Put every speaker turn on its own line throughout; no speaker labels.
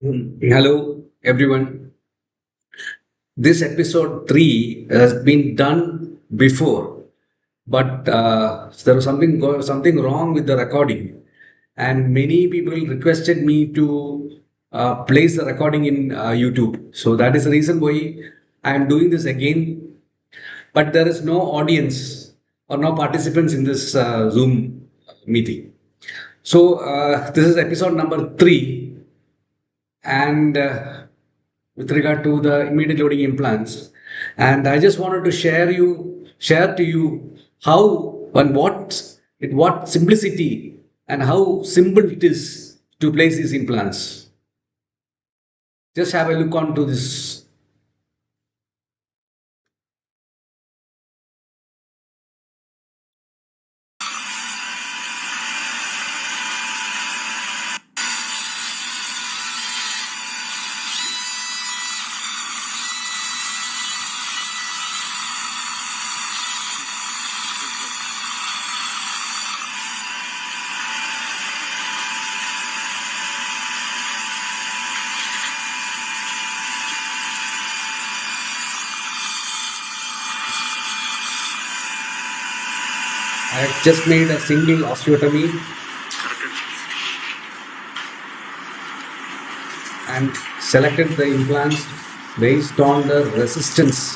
Hello, everyone. This episode 3 has been done before, but there was something wrong with the recording, and many people requested me to place the recording in YouTube. So that is the reason why I am doing this again. But there is no audience or no participants in this Zoom meeting. So this is episode number 3, and with regard to the immediate loading implants, and I just wanted to share to you how and what simplicity and how simple it is to place these implants. Just have a look onto this. I have just made a single osteotomy and selected the implants based on the resistance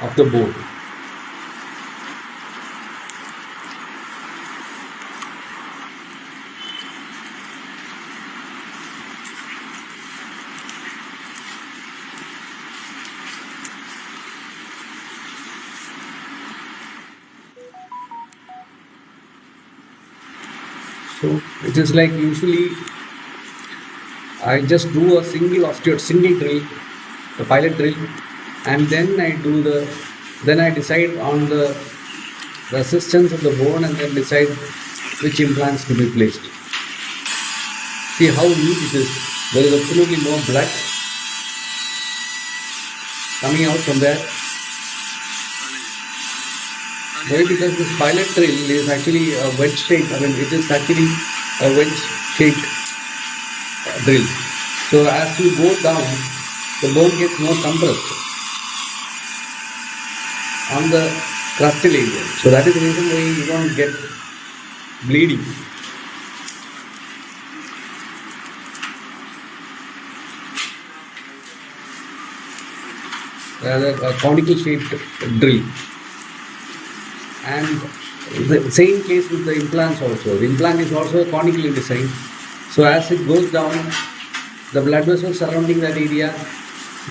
of the bone. So it is like usually I just do a single drill, the pilot drill, and then I decide on the resistance of the bone and then decide which implants to be placed. See how neat it is. There is absolutely no blood coming out from there. Why? Because this pilot drill is actually a wedge shape. I mean, it is actually a wedge shaped drill. So as you go down, the bone gets more compressed on the crustal area. So that is the reason why you don't get bleeding. Rather a conical shaped drill. And the same case with the implants also. The implant is also conically designed. So as it goes down, the blood vessels surrounding that area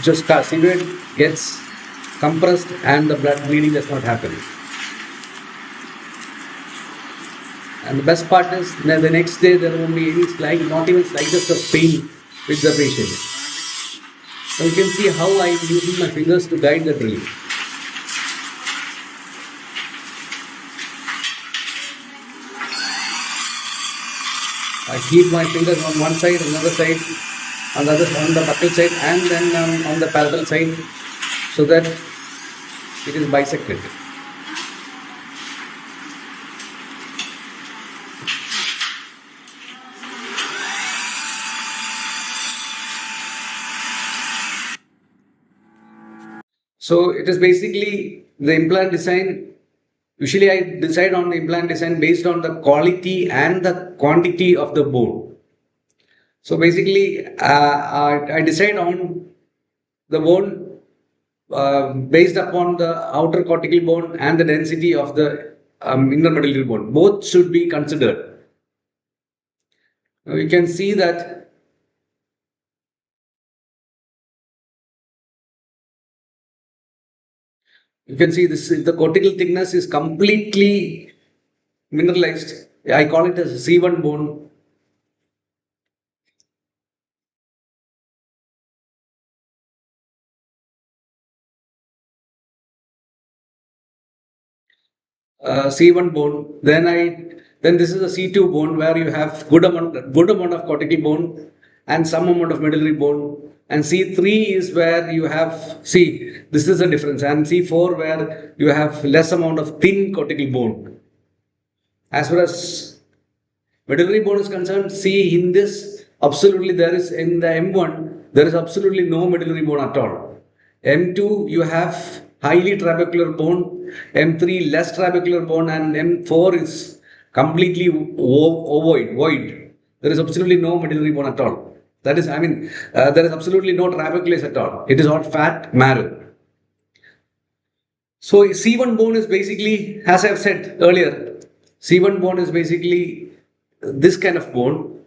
just sigmoid gets compressed and the blood bleeding does not happen. And the best part is that the next day there won't be any not even slightest of pain with the patient. So you can see how I am using my fingers to guide the drill. I keep my fingers on one side, another side, on the buccal side, and then on the palatal side, so that it is bisected. So it is basically the implant design. Usually I decide on the implant design based on the quality and the quantity of the bone. So basically I decide on the bone based upon the outer cortical bone and the density of the inner medullary bone. Both should be considered. Now you can see that the cortical thickness is completely mineralized. I call it as C1 bone. C1 bone. Then this is a C2 bone where you have good amount of cortical bone and some amount of medullary bone. And C3 is where you have this is the difference, and C4 where you have less amount of thin cortical bone. As far as medullary bone is concerned, see in this absolutely there is in the M1, there is absolutely no medullary bone at all. M2, you have highly trabecular bone, M3 less trabecular bone, and M4 is completely void. There is absolutely no medullary bone at all. That is, I mean, there is absolutely no trabeculus at all. It is all fat marrow. So C1 bone is basically, as I've said earlier, C1 bone is basically this kind of bone,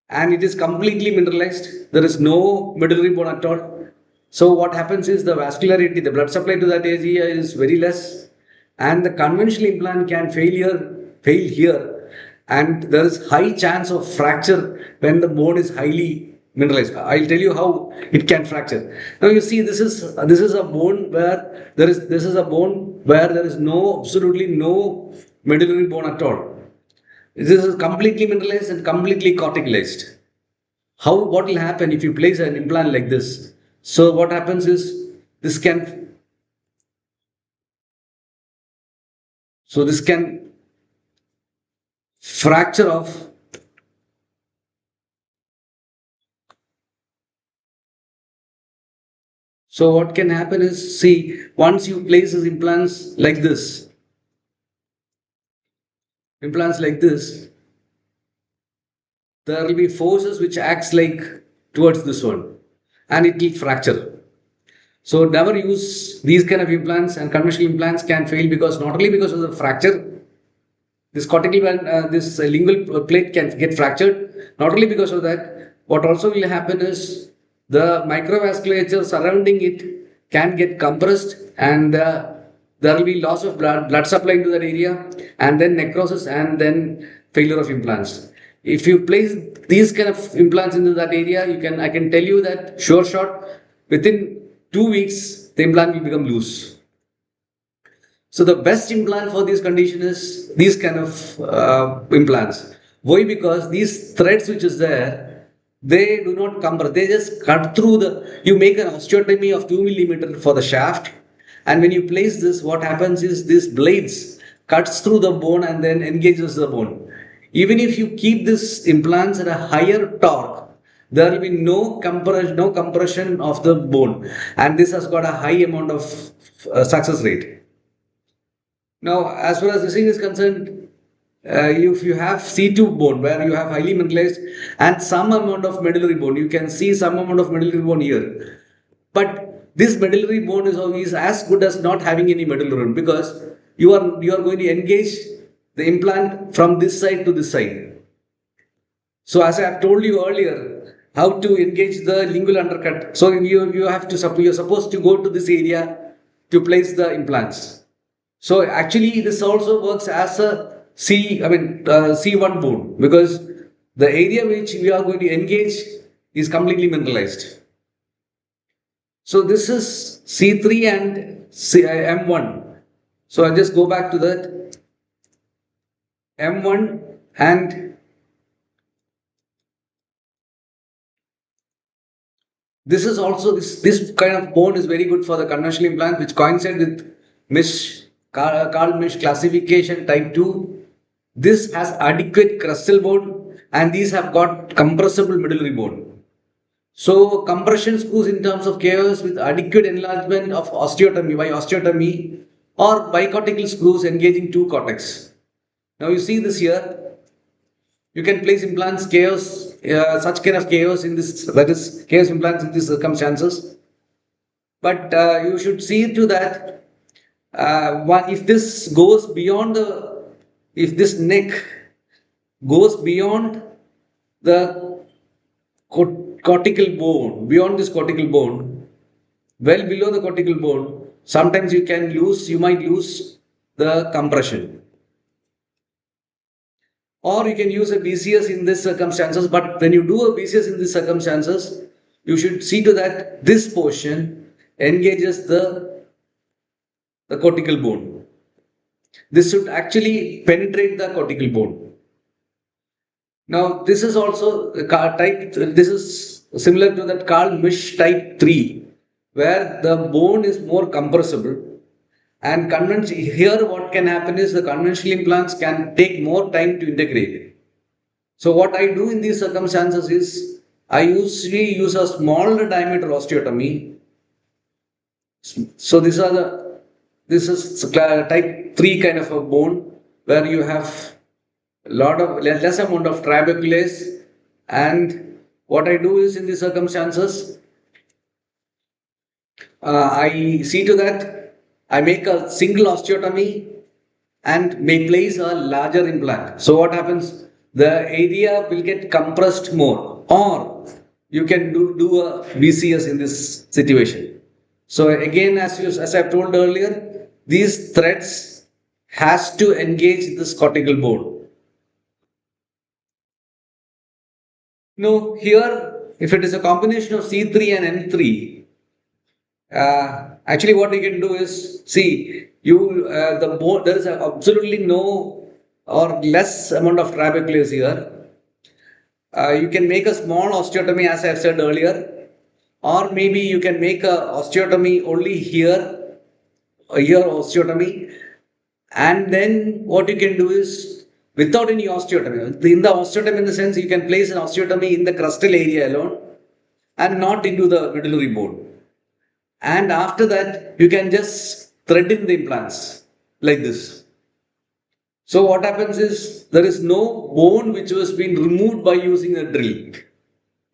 and it is completely mineralized. There is no medullary bone at all. So what happens is the vascularity, the blood supply to that area is very less, and the conventional implant can fail here, and there is high chance of fracture when the bone is highly mineralized. I'll tell you how it can fracture. Now you see, this is a bone where this is a bone where there is absolutely no medullary bone at all. This is completely mineralized and completely corticalized. What will happen if you place an implant like this? So what happens is this can this can fracture off. So what can happen is, see, once you place these implants like this, there will be forces which acts like towards this one, and it will fracture. So never use these kind of implants, and conventional implants can fail because not only because of the fracture, this cortical this lingual plate can get fractured. Not only because of that, what also will happen is the microvasculature surrounding it can get compressed, and there will be loss of blood supply into that area, and then necrosis, and then failure of implants. If you place these kind of implants into that area, I can tell you that sure shot, within 2 weeks the implant will become loose. So the best implant for this condition is these kind of implants. Why? Because these threads which is there, they do not compress. They just cut through the. You make an osteotomy of 2 mm for the shaft, and when you place this, what happens is this blades cuts through the bone and then engages the bone. Even if you keep this implants at a higher torque, there will be no compression of the bone, and this has got a high amount of success rate. Now, as far as this thing is concerned, if you have C2 bone where you have highly mineralized and some amount of medullary bone, you can see some amount of medullary bone here. But this medullary bone is as good as not having any medullary bone, because you are going to engage the implant from this side to this side. So as I have told you earlier, how to engage the lingual undercut. So you're supposed to go to this area to place the implants. So actually, this also works as a C1 bone, because the area which we are going to engage is completely mineralized. So this is C3 and M1. So I'll just go back to that. M1 and this is also this kind of bone is very good for the conventional implant, which coincide with Carl Misch classification type 2. This has adequate crestal bone, and these have got compressible medullary bone. So compression screws in terms of chaos with adequate enlargement of osteotomy or bicortical screws engaging two cortex. Now you see this here. You can place implants such kind of chaos in this, that is chaos implants in these circumstances. But you should see to that. If this goes beyond if this neck goes beyond the cortical bone, beyond this cortical bone, well below the cortical bone, sometimes you might lose the compression. Or you can use a BCS in these circumstances, but when you do a BCS in these circumstances, you should see to that this portion engages the cortical bone. This should actually penetrate the cortical bone. Now, this is also this is similar to that Carl Misch type 3, where the bone is more compressible. And here what can happen is the conventional implants can take more time to integrate. So what I do in these circumstances is I usually use a smaller diameter osteotomy. So this is type 3 kind of a bone where you have lot of less amount of trabeculase. And what I do is in these circumstances, I see to that I make a single osteotomy and may place a larger implant. So what happens? The area will get compressed more, or you can do a BCS in this situation. So again, as I've told earlier, these threads has to engage this cortical bone. No, here if it is a combination of C3 and N3, actually what you can do is see the bone, there is absolutely no or less amount of trabeculase here. You can make a small osteotomy as I said earlier, or maybe you can make a osteotomy only here, a here osteotomy, and then what you can do is without any osteotomy. In the osteotomy, in the sense you can place an osteotomy in the crustal area alone and not into the medullary bone. And after that, you can just thread in the implants like this. So what happens is there is no bone which was been removed by using a drill.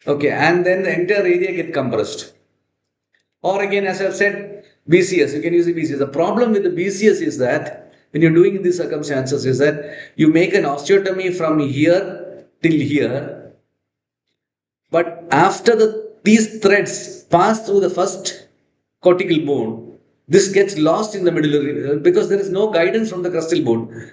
Okay, and then the entire area get compressed. Or again, as I've said, BCS, you can use the BCS. The problem with the BCS is that when you're doing in these circumstances is that you make an osteotomy from here till here, but after these threads pass through the first cortical bone, this gets lost in the medullary because there is no guidance from the crustal bone.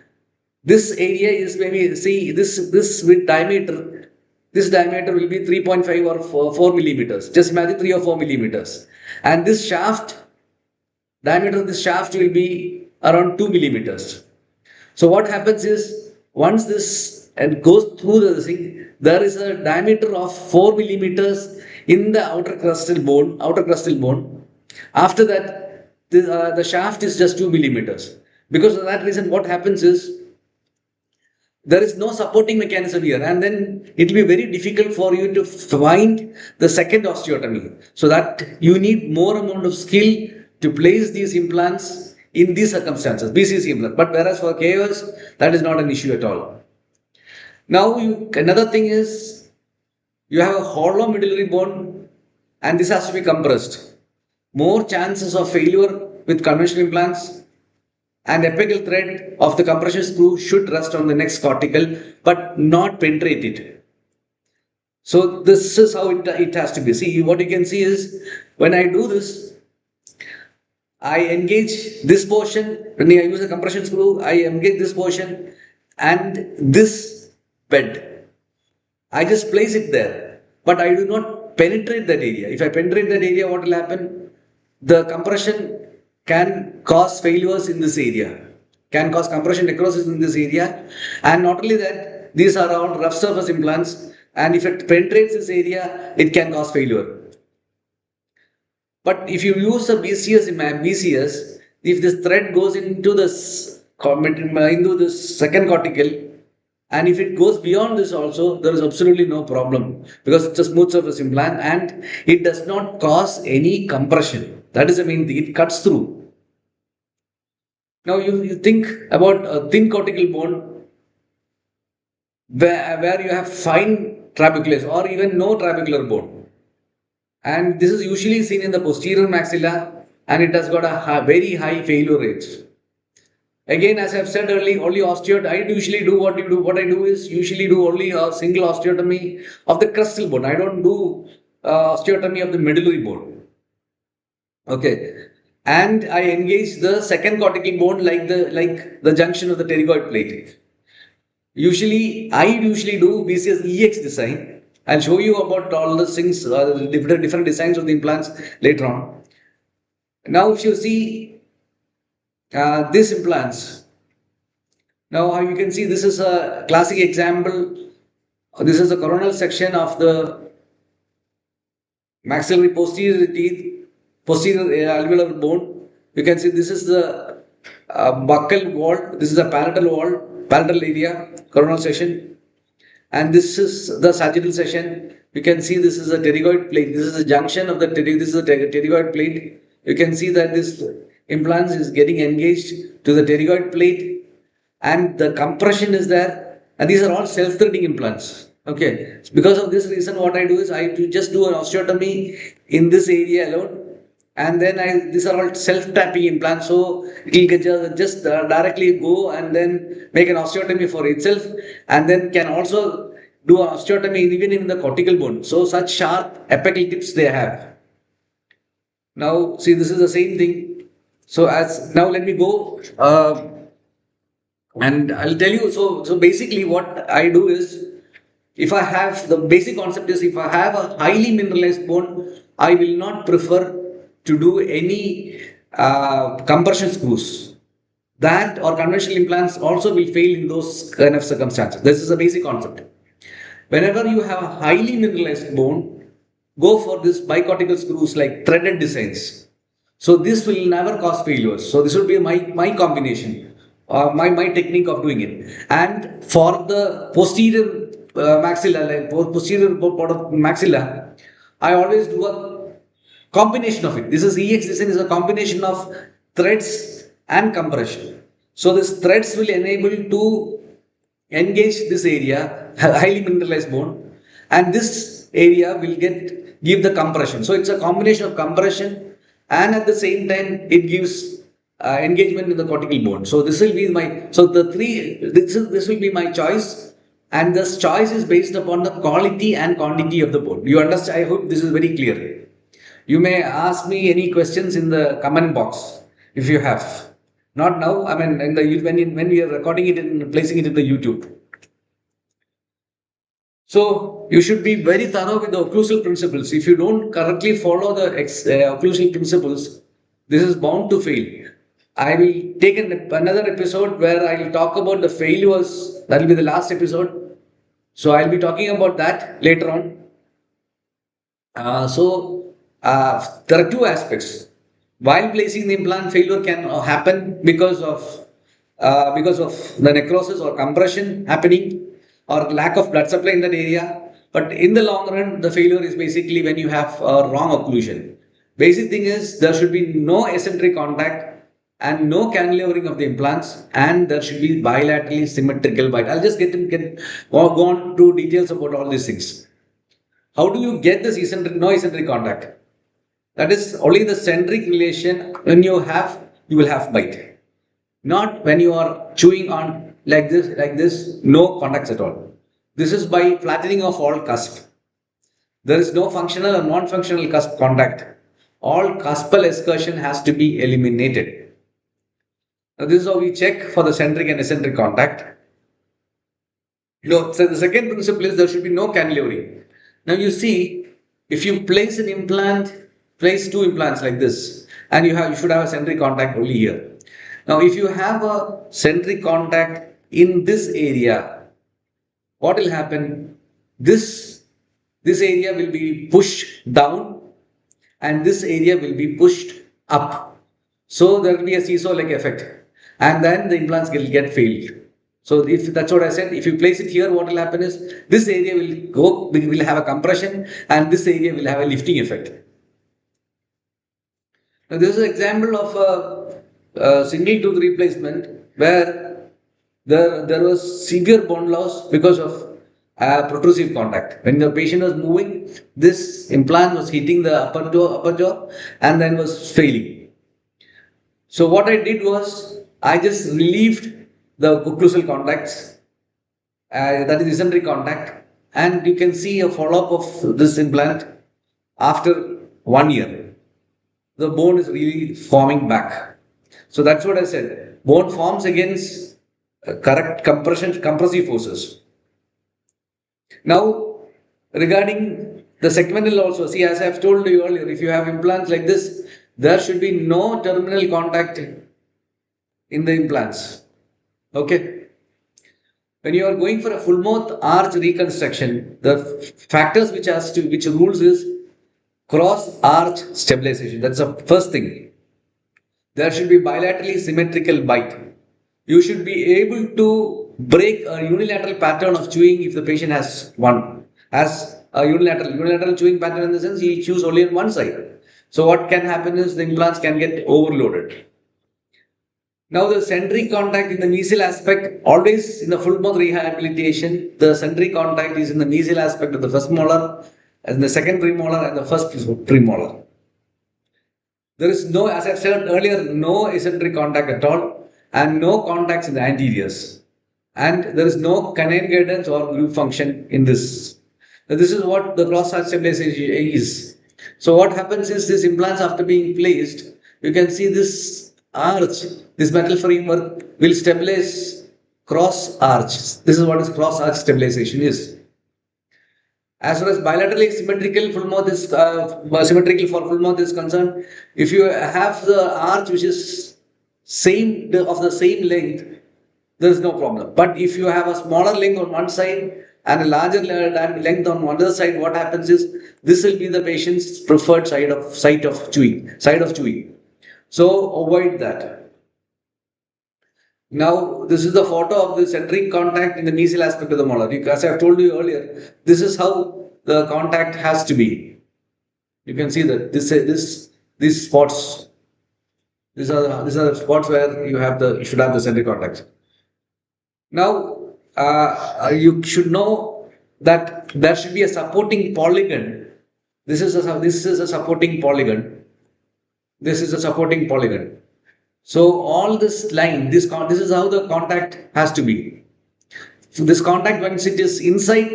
This area is maybe see this with diameter. This diameter will be 3.5 or 4 millimeters. Just imagine 3 or 4 millimeters. And this shaft, diameter of this shaft will be around 2 millimeters. So what happens is once this and goes through the thing, there is a diameter of 4 millimeters in the outer crustal bone. After that, the shaft is just 2 millimeters. Because of that reason, what happens is there is no supporting mechanism here, and then it will be very difficult for you to find the second osteotomy. So that you need more amount of skill to place these implants in these circumstances, BCC implant. But whereas for KOS, that is not an issue at all. Now, another thing is you have a hollow medullary bone, and this has to be compressed. More chances of failure with conventional implants, and apical thread of the compression screw should rest on the next cortical but not penetrate it. So this is how it has to be. See, what you can see is when I do this, I engage this portion. When I use a compression screw, I engage this portion and this bed. I just place it there, but I do not penetrate that area. If I penetrate that area, what will happen? The compression can cause failures in this area, can cause compression necrosis in this area. And not only that, these are all rough surface implants, and if it penetrates this area, it can cause failure. But if you use a BCS in BCS, if this thread goes into this second cortical, and if it goes beyond this also, there is absolutely no problem because it's a smooth surface implant and it does not cause any compression. That is the main thing, it cuts through. Now you think about a thin cortical bone where you have fine trabeculars or even no trabecular bone. And this is usually seen in the posterior maxilla and it has got a very high failure rates. Again, as I've said earlier, only osteotomy, I usually do what I do is usually do only a single osteotomy of the crustal bone. I don't do osteotomy of the medullary bone. Okay. And I engage the second cortical bone like the junction of the pterygoid plate. I usually do BCS EX design. I'll show you about all the things, different designs of the implants later on. Now, if you see these implants, now you can see this is a classic example. This is a coronal section of the maxillary posterior teeth, posterior alveolar bone. You can see this is the buccal wall. This is a palatal wall, palatal area, coronal section. And this is the sagittal session. You can see this is a pterygoid plate. This is the junction of the this is a pterygoid plate. You can see that this implant is getting engaged to the pterygoid plate, and the compression is there. And these are all self-threading implants. Okay, so because of this reason, what I do is I just do an osteotomy in this area alone, and then these are all self-tapping implants, so it will get just directly go and then make an osteotomy for itself, and then can also do an osteotomy even in the cortical bone. So such sharp apical tips they have. Now see, this is the same thing. So as now let me go. And I'll tell you, so basically what I do is, if I have, the basic concept is, if I have a highly mineralized bone, I will not prefer to do any compression screws. That or conventional implants also will fail in those kind of circumstances. This is a basic concept. Whenever you have a highly mineralized bone, go for this bicortical screws like threaded designs. So this will never cause failures. So this would be my combination, my technique of doing it. And for the posterior maxilla, like posterior part of maxilla, I always do a combination of it. This is EX design is a combination of threads and compression. So this threads will enable to engage this area, highly mineralized bone, and this area will give the compression. So it's a combination of compression, and at the same time it gives engagement in the cortical bone. So this will be my, so the three, this will be my choice, and this choice is based upon the quality and quantity of the bone. You understand? I hope this is very clear. You may ask me any questions in the comment box if you have. Not now. I mean, when we are recording it and placing it in the YouTube. So you should be very thorough with the occlusal principles. If you don't correctly follow the occlusal principles, this is bound to fail. I will take another episode where I will talk about the failures. That will be the last episode. So I'll be talking about that later on. There are two aspects. While placing the implant, failure can happen because of the necrosis or compression happening or lack of blood supply in that area. But in the long run, the failure is basically when you have wrong occlusion. Basic thing is there should be no eccentric contact and no cantilevering of the implants, and there should be bilaterally symmetrical bite. I'll just go on to details about all these things. How do you get this no eccentric contact? That is only the centric relation. When you will have bite. Not when you are chewing on like this, no contacts at all. This is by flattening of all cusp. There is no functional or non-functional cusp contact. All cuspal excursion has to be eliminated. Now this is how we check for the centric and eccentric contact. So the second principle is there should be no cantilevering. Now you see, if you place an implant, place two implants like this, and you should have a centric contact only here. Now if you have a centric contact in this area, what will happen? This area will be pushed down, and this area will be pushed up. So there will be a seesaw-like effect, and then the implants will get failed. So if that's what I said, if you place it here, what will happen is this area will have a compression, and this area will have a lifting effect. Now this is an example of a single tooth replacement where there was severe bone loss because of protrusive contact. When the patient was moving, this implant was hitting the upper jaw and then was failing. So what I did was I just relieved the occlusal contacts, that is eccentric contact, and you can see a follow-up of this implant after 1 year. The bone is really forming back. So that's what I said. Bone forms against correct compressive forces. Now, regarding the segmental also, see, as I have told you earlier, if you have implants like this, there should be no terminal contact in the implants. Okay. When you are going for a full mouth arch reconstruction, the factors which rules is cross arch stabilization. That's the first thing. There should be bilaterally symmetrical bite. You should be able to break a unilateral pattern of chewing if the patient has a unilateral chewing pattern, in the sense he chews only on one side. So what can happen is the implants can get overloaded. Now the centric contact in the mesial aspect, always in the full mouth rehabilitation, the centric contact is in the mesial aspect of the first molar, and the second premolar and the first premolar. There is no, as I said earlier, no eccentric contact at all, and no contacts in the anteriors. And there is no canine guidance or groove function in this. Now, this is what the cross-arch stabilization is. So what happens is, these implants, after being placed, you can see this arch, this metal framework will stabilize cross arch. This is what is cross arch stabilization is. As far as bilaterally symmetrical full mouth is symmetrical for full mouth is concerned, if you have the arch which is same of the same length, there is no problem. But if you have a smaller length on one side and a larger length on one other side, what happens is, this will be the patient's preferred site of chewing. So avoid that. Now, this is the photo of the centric contact in the mesial aspect of the molar. As I have told you earlier, this is how the contact has to be. You can see that these spots. These are the spots where you should have the centric contact. Now, you should know that there should be a supporting polygon. This is a supporting polygon. This is a supporting polygon. So all this line, this is how the contact has to be. So this contact, once it is inside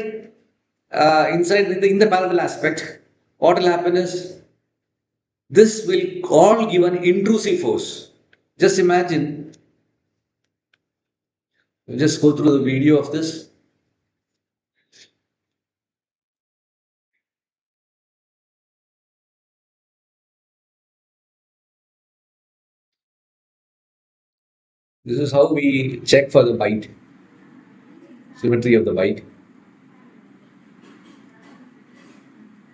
in the palatal aspect, what will happen is, this will all give an intrusive force. Just imagine. Just go through the video of this. This is how we check for the bite, symmetry of the bite.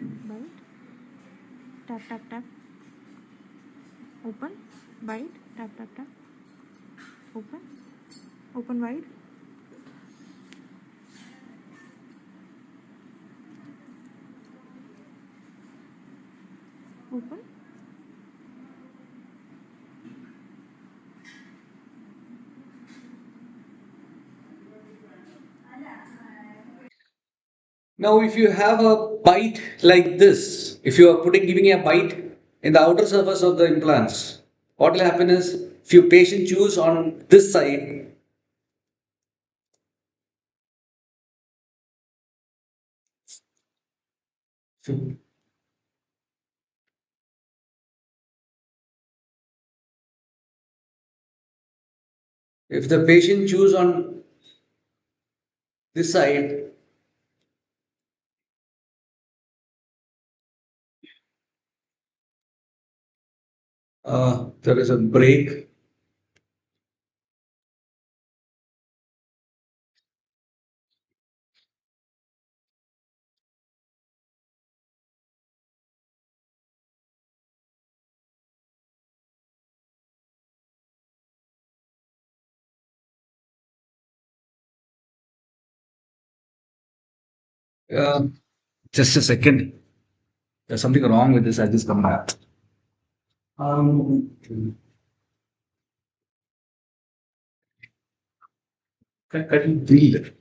Bite. Tap, tap, tap. Open. Bite. Tap, tap, tap. Open. Open wide. Open.
Now, if you have a bite like this, if you are giving a bite in the outer surface of the implants, what will happen is, if your patient chews on this side, if the patient chews on this side, there is a break. Uh, just a second. There's something wrong with this. I just come back. Can you feel it?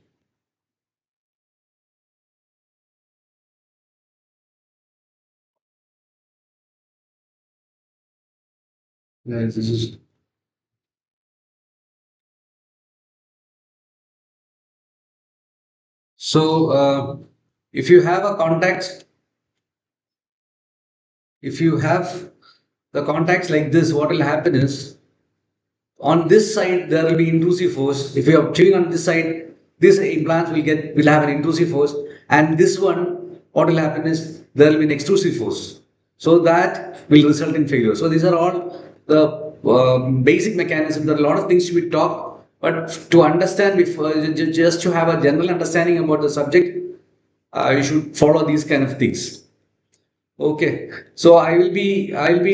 Yes, this is. So, if you have a contact, if you have the contacts like this, what will happen is, on this side there will be intrusive force. If you are chewing on this side, this implants will have an intrusive force, and this one, what will happen is, there will be an extrusive force. So that will result in failure. So these are all the basic mechanisms. There are a lot of things to be taught, but to understand, before, just to have a general understanding about the subject, you should follow these kind of things. Okay, so I'll be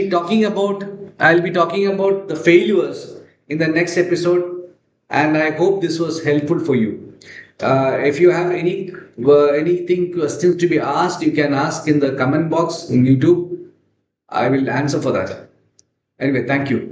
talking about the failures in the next episode. and I hope this was helpful for you. If you have anything questions to be asked, you can ask in the comment box in YouTube. I will answer for that. Anyway, thank you.